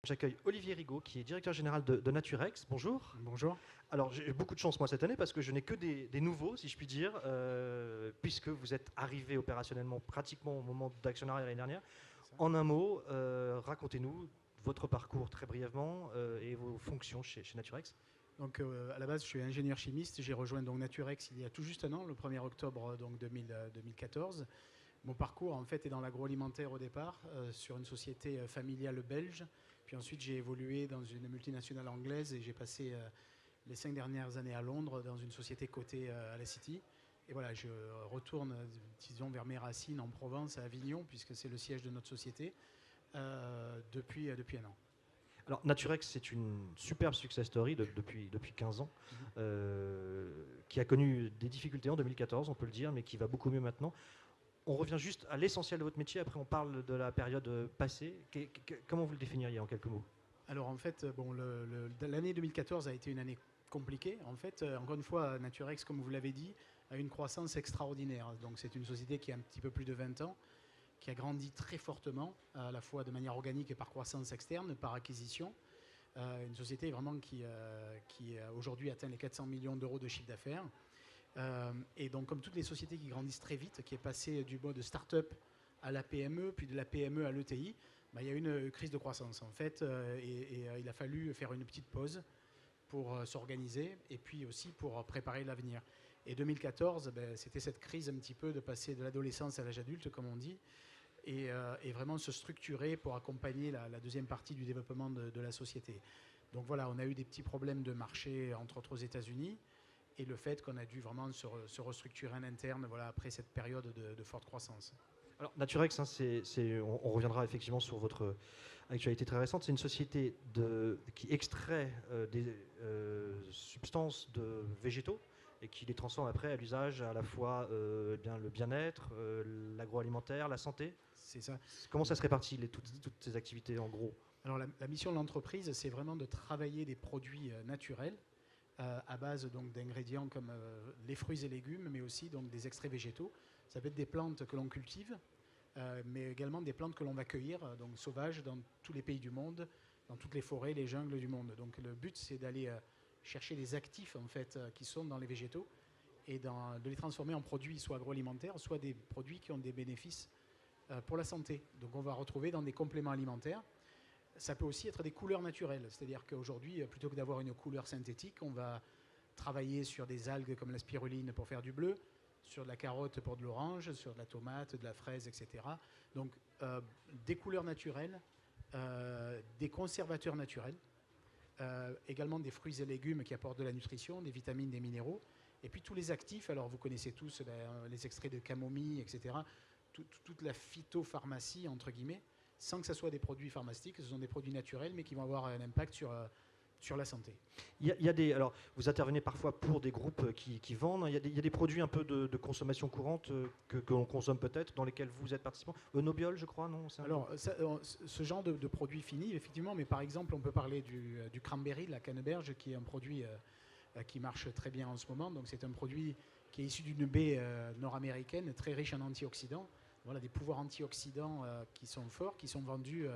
J'accueille Olivier Rigaud, qui est directeur général de Naturex. Bonjour. Bonjour. Alors, j'ai beaucoup de chance, moi, cette année, parce que je n'ai que des nouveaux, si je puis dire, puisque vous êtes arrivé opérationnellement pratiquement au moment d'actionnariat l'année dernière. En un mot, racontez-nous votre parcours très brièvement et vos fonctions chez Naturex. Donc, à la base, je suis ingénieur chimiste. J'ai rejoint donc Naturex il y a tout juste un an, le 1er octobre donc 2014. Mon parcours, en fait, est dans l'agroalimentaire au départ, sur une société familiale belge. Puis ensuite, j'ai évolué dans une multinationale anglaise et j'ai passé les 5 dernières années à Londres dans une société cotée à la City. Et voilà, je retourne, disons, vers mes racines en Provence, à Avignon, puisque c'est le siège de notre société, depuis un an. Alors, Naturex, c'est une superbe success story depuis 15 ans, qui a connu des difficultés en 2014, on peut le dire, mais qui va beaucoup mieux maintenant. On revient juste à l'essentiel de votre métier, après on parle de la période passée. Comment vous le définiriez en quelques mots? Alors en fait, bon, l'année 2014 a été une année compliquée. En fait, encore une fois, Naturex, comme vous l'avez dit, a une croissance extraordinaire. Donc c'est une société qui a un petit peu plus de 20 ans, qui a grandi très fortement, à la fois de manière organique et par croissance externe, par acquisition. Une société vraiment qui aujourd'hui atteint les 400 millions d'euros de chiffre d'affaires. Et donc, comme toutes les sociétés qui grandissent très vite, qui est passé du mode start-up à la PME, puis de la PME à l'ETI, il y a eu une crise de croissance, en fait, et il a fallu faire une petite pause pour s'organiser et puis aussi pour préparer l'avenir. Et 2014, c'était cette crise un petit peu de passer de l'adolescence à l'âge adulte, comme on dit, et vraiment se structurer pour accompagner la deuxième partie du développement de la société. Donc voilà, on a eu des petits problèmes de marché, entre autres aux États-Unis, et le fait qu'on a dû vraiment se restructurer en interne, voilà, après cette période de forte croissance. Alors, Naturex, hein, on reviendra effectivement sur votre actualité très récente. C'est une société qui extrait des substances de végétaux et qui les transforme après à l'usage à la fois le bien-être, l'agroalimentaire, la santé. C'est ça. Comment ça se répartit, toutes ces activités en gros? Alors la mission de l'entreprise, c'est vraiment de travailler des produits naturels à base donc d'ingrédients comme les fruits et légumes, mais aussi donc des extraits végétaux. Ça peut être des plantes que l'on cultive, mais également des plantes que l'on va cueillir, donc sauvages, dans tous les pays du monde, dans toutes les forêts, les jungles du monde. Donc le but, c'est d'aller chercher les actifs en fait qui sont dans les végétaux et de les transformer en produits soit agroalimentaires, soit des produits qui ont des bénéfices pour la santé. Donc on va retrouver dans des compléments alimentaires. Ça peut aussi être des couleurs naturelles, c'est-à-dire qu'aujourd'hui, plutôt que d'avoir une couleur synthétique, on va travailler sur des algues comme la spiruline pour faire du bleu, sur de la carotte pour de l'orange, sur de la tomate, de la fraise, etc. Donc des couleurs naturelles, des conservateurs naturels, également des fruits et légumes qui apportent de la nutrition, des vitamines, des minéraux, et puis tous les actifs, alors vous connaissez tous les extraits de camomille, etc., toute la phytopharmacie, entre guillemets, sans que ce soit des produits pharmaceutiques, ce sont des produits naturels, mais qui vont avoir un impact sur la santé. Alors, vous intervenez parfois pour des groupes qui vendent. Il y a des produits un peu de consommation courante que l'on consomme peut-être, dans lesquels vous êtes participant. Nobiol, je crois, non? Alors, ce genre de produits finis, effectivement, mais par exemple, on peut parler du cranberry, de la canneberge, qui est un produit qui marche très bien en ce moment. Donc, c'est un produit qui est issu d'une baie nord-américaine, très riche en antioxydants. Voilà, des pouvoirs antioxydants qui sont forts, qui sont vendus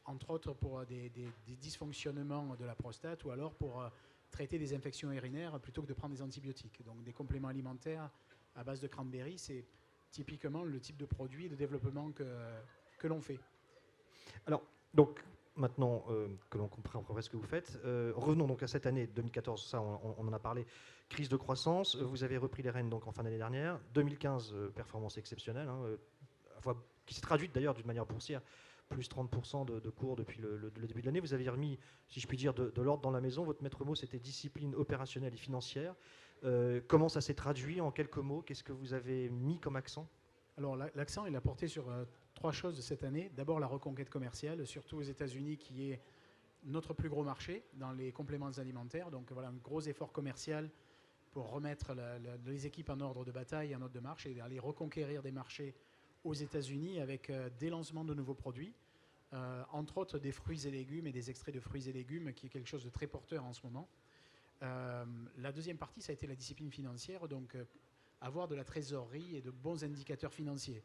entre autres pour des dysfonctionnements de la prostate ou alors pour traiter des infections urinaires plutôt que de prendre des antibiotiques. Donc des compléments alimentaires à base de cranberry, c'est typiquement le type de produit de développement que l'on fait. Alors, donc, maintenant que l'on comprend ce que vous faites, revenons donc à cette année 2014, ça on en a parlé, crise de croissance, vous avez repris les rênes donc en fin d'année dernière, 2015, performance exceptionnelle, hein, qui s'est traduite d'ailleurs d'une manière boursière, plus 30% de cours depuis le début de l'année. Vous avez remis, si je puis dire, de l'ordre dans la maison. Votre maître mot, c'était discipline opérationnelle et financière. Comment ça s'est traduit en quelques mots? Qu'est-ce que vous avez mis comme accent? Alors l'accent, il a porté sur 3 choses cette année. D'abord la reconquête commerciale, surtout aux États-Unis, qui est notre plus gros marché dans les compléments alimentaires. Donc voilà, un gros effort commercial pour remettre les équipes en ordre de bataille, en ordre de marche, et aller reconquérir des marchés aux États-Unis avec des lancements de nouveaux produits, entre autres des fruits et légumes et des extraits de fruits et légumes, qui est quelque chose de très porteur en ce moment. La deuxième partie, ça a été la discipline financière, donc avoir de la trésorerie et de bons indicateurs financiers.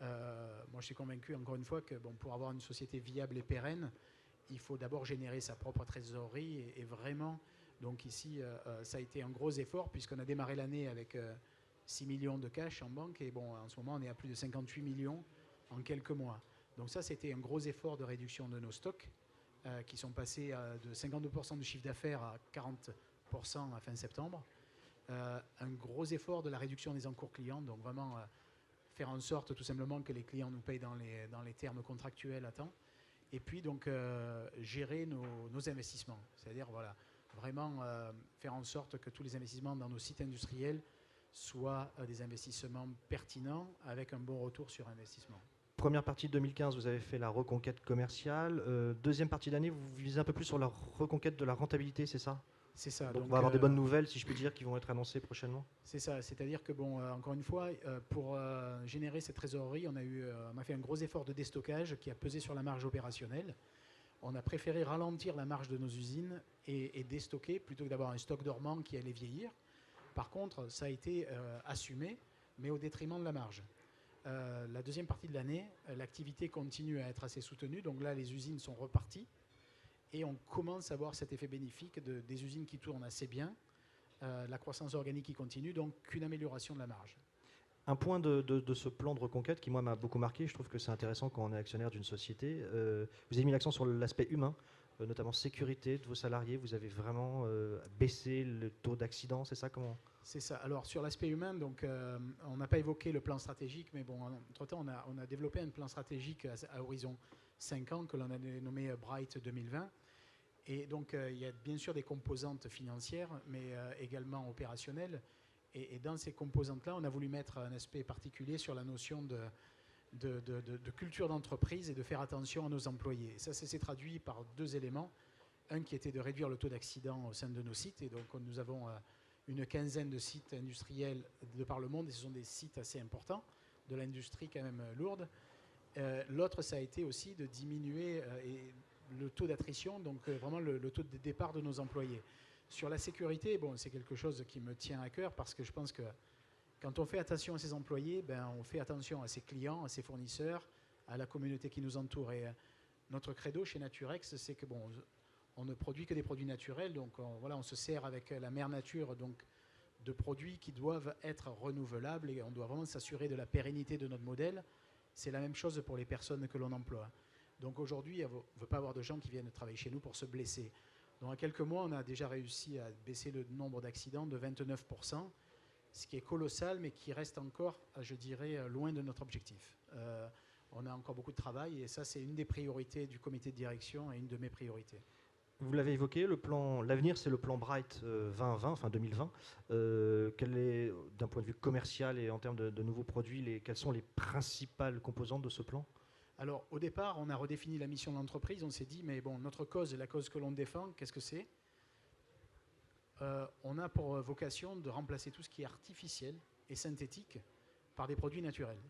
Moi, je suis convaincu, encore une fois, que pour avoir une société viable et pérenne, il faut d'abord générer sa propre trésorerie et vraiment, donc ici, ça a été un gros effort puisqu'on a démarré l'année avec 6 millions de cash en banque et bon, en ce moment, on est à plus de 58 millions en quelques mois. Donc ça, c'était un gros effort de réduction de nos stocks qui sont passés de 52% de chiffre d'affaires à 40% à fin septembre. Un gros effort de la réduction des encours clients, donc vraiment faire en sorte tout simplement que les clients nous payent dans les termes contractuels à temps. Et puis donc gérer nos investissements, c'est-à-dire voilà, vraiment faire en sorte que tous les investissements dans nos sites industriels soient des investissements pertinents avec un bon retour sur investissement. Première partie de 2015, vous avez fait la reconquête commerciale. Deuxième partie de l'année, vous visez un peu plus sur la reconquête de la rentabilité, c'est ça? C'est ça. Donc on va avoir des bonnes nouvelles, si je puis dire, qui vont être annoncées prochainement. C'est ça, c'est-à-dire que, bon, encore une fois, pour générer cette trésorerie, on a fait un gros effort de déstockage qui a pesé sur la marge opérationnelle. On a préféré ralentir la marge de nos usines et déstocker plutôt que d'avoir un stock dormant qui allait vieillir. Par contre, ça a été assumé, mais au détriment de la marge. La deuxième partie de l'année, l'activité continue à être assez soutenue, donc là, les usines sont reparties et on commence à voir cet effet bénéfique des usines qui tournent assez bien. La croissance organique qui continue, donc qu'une amélioration de la marge. Un point de ce plan de reconquête qui, moi, m'a beaucoup marqué, je trouve que c'est intéressant quand on est actionnaire d'une société. Vous avez mis l'accent sur l'aspect humain, notamment sécurité de vos salariés. Vous avez vraiment baissé le taux d'accident, c'est ça? Comment? C'est ça. Alors, sur l'aspect humain, donc, on n'a pas évoqué le plan stratégique, mais bon, entre-temps, on a développé un plan stratégique à horizon 5 ans que l'on a nommé Bright 2020. Et donc, il y a bien sûr des composantes financières, mais également opérationnelles. Et dans ces composantes-là, on a voulu mettre un aspect particulier sur la notion de culture d'entreprise et de faire attention à nos employés. Et ça s'est traduit par deux éléments. Un qui était de réduire le taux d'accident au sein de nos sites. Et donc, nous avons une quinzaine de sites industriels de par le monde. Et ce sont des sites assez importants, de l'industrie quand même lourde. L'autre, ça a été aussi de diminuer le taux d'attrition, donc vraiment le taux de départ de nos employés. Sur la sécurité, bon, c'est quelque chose qui me tient à cœur parce que je pense que quand on fait attention à ses employés, ben, on fait attention à ses clients, à ses fournisseurs, à la communauté qui nous entoure. Et notre credo chez Naturex, c'est que bon, on ne produit que des produits naturels, donc voilà, on se sert avec la mère nature donc, de produits qui doivent être renouvelables et on doit vraiment s'assurer de la pérennité de notre modèle. C'est la même chose pour les personnes que l'on emploie. Donc aujourd'hui, on ne veut pas avoir de gens qui viennent travailler chez nous pour se blesser. Donc en quelques mois, on a déjà réussi à baisser le nombre d'accidents de 29%, ce qui est colossal, mais qui reste encore, je dirais, loin de notre objectif. On a encore beaucoup de travail et ça, c'est une des priorités du comité de direction et une de mes priorités. Vous l'avez évoqué, l'avenir, c'est le plan Bright 2020, enfin 2020. Quel est, d'un point de vue commercial et en termes de nouveaux produits, quelles sont les principales composantes de ce plan? Alors, au départ, on a redéfini la mission de l'entreprise. On s'est dit, mais bon, notre cause, la cause que l'on défend, qu'est-ce que c'est? On a pour vocation de remplacer tout ce qui est artificiel et synthétique par des produits naturels.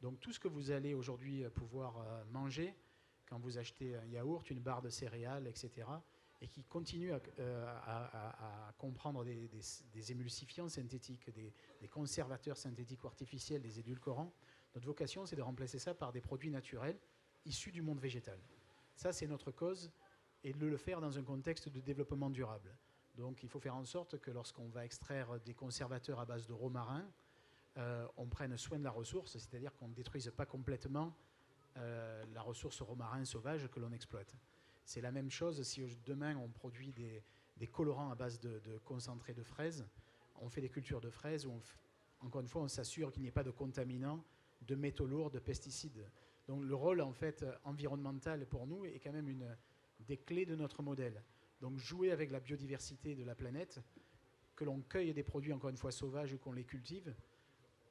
Donc, tout ce que vous allez aujourd'hui pouvoir manger, quand vous achetez un yaourt, une barre de céréales, etc., et qui continue à comprendre des émulsifiants synthétiques, des conservateurs synthétiques ou artificiels, des édulcorants. Notre vocation, c'est de remplacer ça par des produits naturels issus du monde végétal. Ça, c'est notre cause, et de le faire dans un contexte de développement durable. Donc, il faut faire en sorte que lorsqu'on va extraire des conservateurs à base de romarin, on prenne soin de la ressource, c'est-à-dire qu'on ne détruise pas complètement la ressource romarin sauvage que l'on exploite. C'est la même chose si demain on produit des colorants à base de concentré de fraises, on fait des cultures de fraises où, encore une fois, on s'assure qu'il n'y ait pas de contaminants, de métaux lourds, de pesticides. Donc le rôle en fait environnemental pour nous est quand même une des clés de notre modèle. Donc jouer avec la biodiversité de la planète, que l'on cueille des produits encore une fois sauvages ou qu'on les cultive,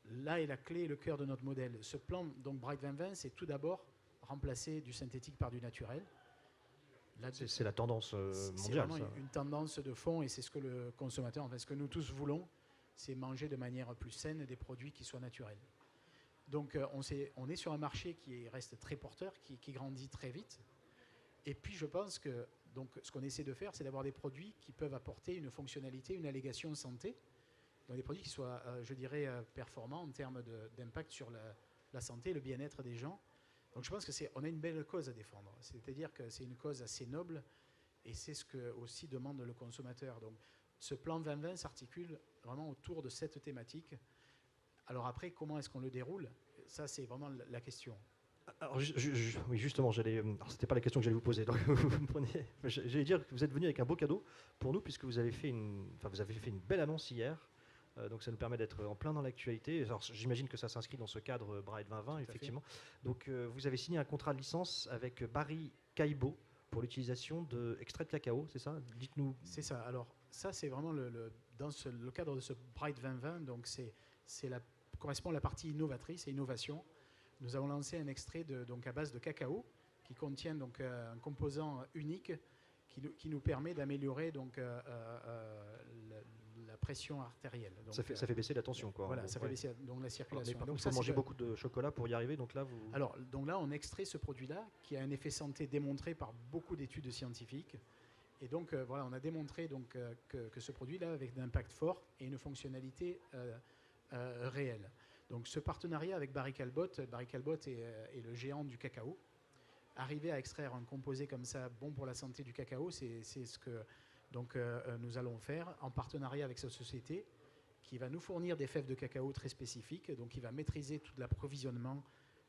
là est la clé et le cœur de notre modèle. Ce plan, donc Bright 2020, c'est tout d'abord remplacer du synthétique par du naturel. C'est la tendance mondiale. C'est vraiment une tendance de fond et c'est ce que le consommateur, enfin ce que nous tous voulons, c'est manger de manière plus saine des produits qui soient naturels. Donc on est sur un marché qui reste très porteur, qui grandit très vite. Et puis je pense que donc, ce qu'on essaie de faire, c'est d'avoir des produits qui peuvent apporter une fonctionnalité, une allégation santé. Donc des produits qui soient, je dirais, performants en termes d'impact sur la santé et le bien-être des gens. Donc je pense qu'on a une belle cause à défendre. C'est-à-dire que c'est une cause assez noble et c'est ce que aussi demande le consommateur. Donc ce plan 2020 s'articule vraiment autour de cette thématique. Alors après, comment est-ce qu'on le déroule? Ça, c'est vraiment la question. Alors, oui, justement, c'était pas la question que j'allais vous poser. Donc j'allais dire que vous êtes venu avec un beau cadeau pour nous, puisque vous avez fait une belle annonce hier. Donc ça nous permet d'être en plein dans l'actualité. Alors j'imagine que ça s'inscrit dans ce cadre Bright 2020, effectivement. Donc vous avez signé un contrat de licence avec Barry Callebaut pour l'utilisation d'extraits de cacao, c'est ça? Dites-nous. C'est ça. Alors ça, c'est vraiment dans le cadre de ce Bright 2020. Donc correspond à la partie innovatrice et innovation. Nous avons lancé un extrait donc à base de cacao qui contient donc un composant unique qui nous permet d'améliorer donc la pression artérielle. Donc, ça fait baisser la tension, quoi. Voilà, ça fait baisser donc la circulation. Donc ça, manger beaucoup de chocolat pour y arriver. Donc là, Alors donc là, on extrait ce produit-là qui a un effet santé démontré par beaucoup d'études scientifiques. Et donc voilà, on a démontré donc que ce produit-là avait un impact fort et une fonctionnalité réelle. Donc ce partenariat avec Barry Callebaut est le géant du cacao. Arriver à extraire un composé comme ça, bon pour la santé du cacao, c'est ce que donc, nous allons faire en partenariat avec cette société qui va nous fournir des fèves de cacao très spécifiques, donc qui va maîtriser tout l'approvisionnement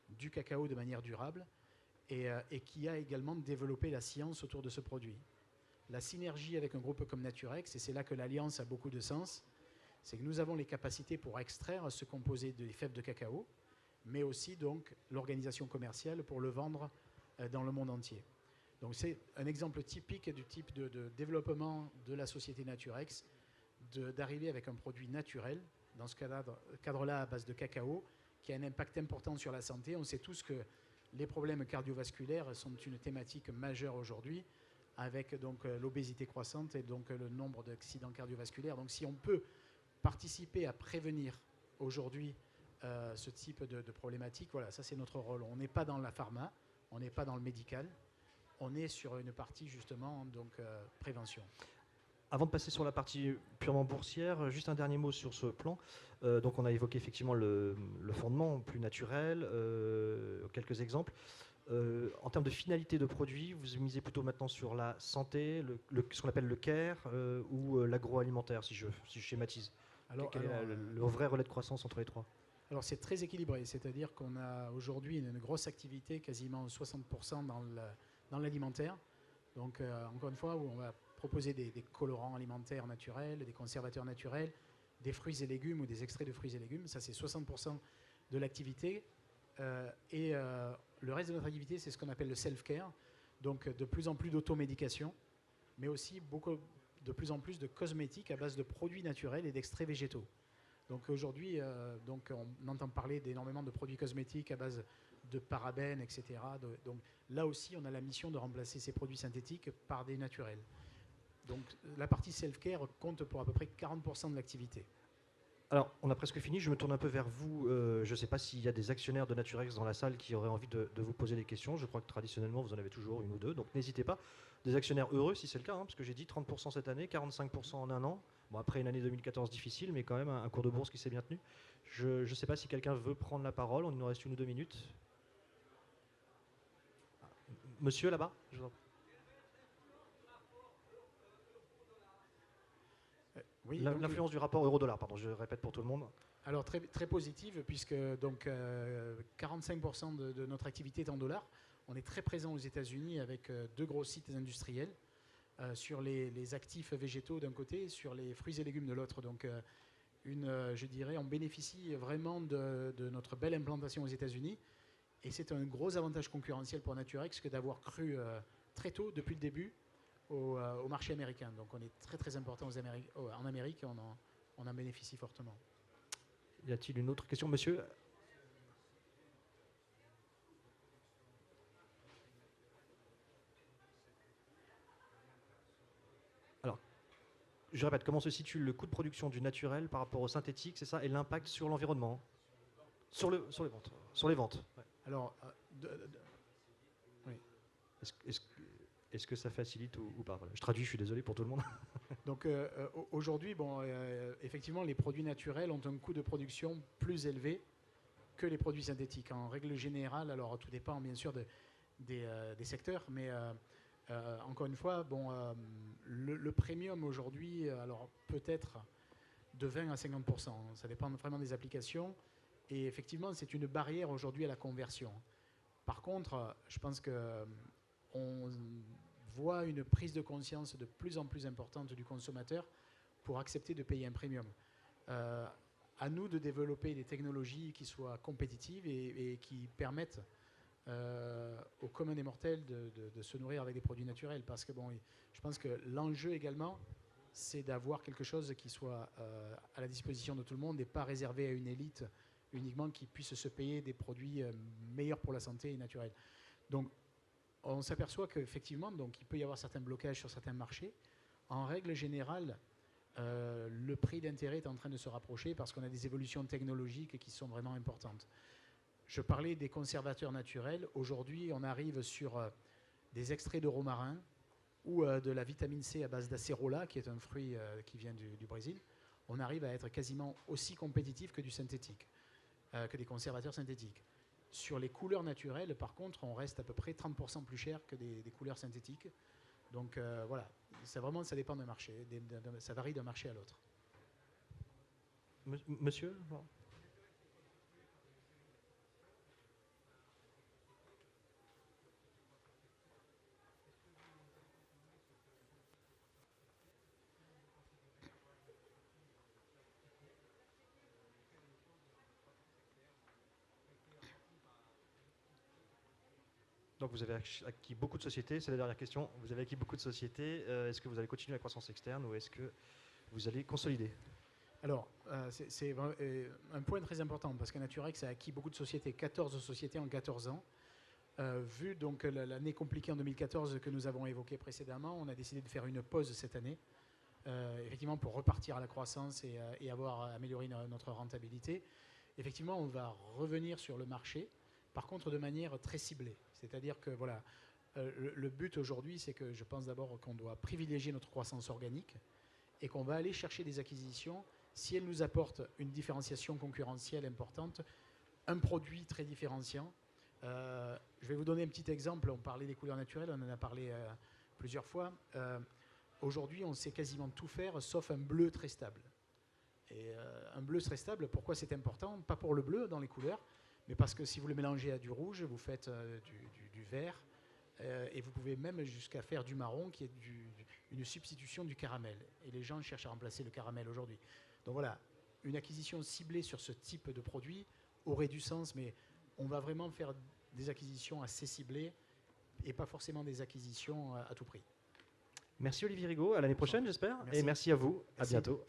du cacao de manière durable et qui a également développé la science autour de ce produit. La synergie avec un groupe comme Naturex, et c'est là que l'alliance a beaucoup de sens, c'est que nous avons les capacités pour extraire ce composé des fèves de cacao, mais aussi donc l'organisation commerciale pour le vendre dans le monde entier. Donc c'est un exemple typique du type de développement de la société Naturex, d'arriver avec un produit naturel, dans ce cadre-là à base de cacao, qui a un impact important sur la santé. On sait tous que les problèmes cardiovasculaires sont une thématique majeure aujourd'hui, avec donc l'obésité croissante et donc le nombre d'accidents cardiovasculaires. Donc si on peut participer à prévenir aujourd'hui ce type de problématique, voilà, ça c'est notre rôle. On n'est pas dans la pharma, on n'est pas dans le médical, on est sur une partie justement donc prévention. Avant de passer sur la partie purement boursière, juste un dernier mot sur ce plan. Donc on a évoqué effectivement le fondement plus naturel, quelques exemples. En termes de finalité de produit, vous misez plutôt maintenant sur la santé, ce qu'on appelle le care ou l'agroalimentaire, si je schématise. Quel est le vrai relais de croissance entre les trois? Alors c'est très équilibré, c'est-à-dire qu'on a aujourd'hui une grosse activité, quasiment 60% dans l'alimentaire. Donc encore une fois, où on va proposer des colorants alimentaires naturels, des conservateurs naturels, des fruits et légumes ou des extraits de fruits et légumes. Ça, c'est 60% de l'activité. Le reste de notre activité, c'est ce qu'on appelle le self-care. Donc de plus en plus d'automédication, mais aussi de plus en plus de cosmétiques à base de produits naturels et d'extraits végétaux. Donc aujourd'hui, on entend parler d'énormément de produits cosmétiques à base de parabènes, etc. Donc là aussi, on a la mission de remplacer ces produits synthétiques par des naturels. Donc la partie self-care compte pour à peu près 40% de l'activité. Alors, on a presque fini. Je me tourne un peu vers vous. Je ne sais pas s'il y a des actionnaires de Naturex dans la salle qui auraient envie de vous poser des questions. Je crois que traditionnellement, vous en avez toujours une ou deux. Donc, n'hésitez pas. Des actionnaires heureux, si c'est le cas, parce que j'ai dit 30% cette année, 45% en un an. Bon, après une année 2014 difficile, mais quand même un cours de bourse qui s'est bien tenu. Je ne sais pas si quelqu'un veut prendre la parole. Il nous reste une ou deux minutes. Monsieur, là-bas, je vous en prie. Oui, l'influence du rapport euro-dollar, pardon, je répète pour tout le monde. Alors très, très positive, puisque donc 45% de notre activité est en dollars. On est très présent aux États-Unis avec deux gros sites industriels sur les actifs végétaux d'un côté, sur les fruits et légumes de l'autre. Donc je dirais, on bénéficie vraiment de notre belle implantation aux États-Unis. Et c'est un gros avantage concurrentiel pour Naturex que d'avoir cru très tôt, depuis le début, au marché américain. Donc on est très très important en Amérique et on en bénéficie fortement. Y a-t-il une autre question, monsieur? Alors, je répète, comment se situe le coût de production du naturel par rapport au synthétique, c'est ça, et l'impact sur l'environnement, sur les ventes, sur les ventes. Ouais. Alors, oui. Est-ce que ça facilite ou pas? Voilà. Je traduis, je suis désolé pour tout le monde. Donc aujourd'hui, effectivement, les produits naturels ont un coût de production plus élevé que les produits synthétiques. En règle générale, alors tout dépend bien sûr des secteurs, mais encore une fois, bon, le premium aujourd'hui, alors peut-être de 20 à 50%, ça dépend vraiment des applications, et effectivement c'est une barrière aujourd'hui à la conversion. Par contre, je pense qu'on voit une prise de conscience de plus en plus importante du consommateur pour accepter de payer un premium. À nous de développer des technologies qui soient compétitives et qui permettent au commun des mortels de se nourrir avec des produits naturels. Parce que bon, je pense que l'enjeu également, c'est d'avoir quelque chose qui soit à la disposition de tout le monde et pas réservé à une élite uniquement qui puisse se payer des produits meilleurs pour la santé et naturels. Donc, on s'aperçoit qu'effectivement, donc, il peut y avoir certains blocages sur certains marchés. En règle générale, le prix d'intérêt est en train de se rapprocher parce qu'on a des évolutions technologiques qui sont vraiment importantes. Je parlais des conservateurs naturels. Aujourd'hui, on arrive sur des extraits de romarin ou de la vitamine C à base d'acérola, qui est un fruit qui vient du Brésil. On arrive à être quasiment aussi compétitif que du synthétique, que des conservateurs synthétiques. Sur les couleurs naturelles, par contre, on reste à peu près 30% plus cher que des couleurs synthétiques. Donc voilà, ça dépend d'un marché, ça varie d'un marché à l'autre. Monsieur ? Donc vous avez acquis beaucoup de sociétés, c'est la dernière question, vous avez acquis beaucoup de sociétés, est-ce que vous allez continuer la croissance externe ou est-ce que vous allez consolider ? Alors, c'est un point très important parce que Naturex a acquis beaucoup de sociétés, 14 sociétés en 14 ans. Vu donc l'année compliquée en 2014 que nous avons évoquée précédemment, on a décidé de faire une pause cette année, effectivement pour repartir à la croissance et avoir amélioré notre rentabilité. Effectivement, on va revenir sur le marché, par contre de manière très ciblée. C'est-à-dire que voilà, le but aujourd'hui, c'est que je pense d'abord qu'on doit privilégier notre croissance organique et qu'on va aller chercher des acquisitions si elles nous apportent une différenciation concurrentielle importante, un produit très différenciant. Je vais vous donner un petit exemple. On parlait des couleurs naturelles, on en a parlé plusieurs fois. Aujourd'hui, on sait quasiment tout faire sauf un bleu très stable. Et un bleu très stable, pourquoi c'est important ? Pas pour le bleu dans les couleurs, mais parce que si vous le mélangez à du rouge, vous faites du vert, et vous pouvez même jusqu'à faire du marron, qui est une substitution du caramel. Et les gens cherchent à remplacer le caramel aujourd'hui. Donc voilà, une acquisition ciblée sur ce type de produit aurait du sens, mais on va vraiment faire des acquisitions assez ciblées et pas forcément des acquisitions à tout prix. Merci Olivier Rigaud, à l'année prochaine j'espère, Merci. et merci à vous, à bientôt.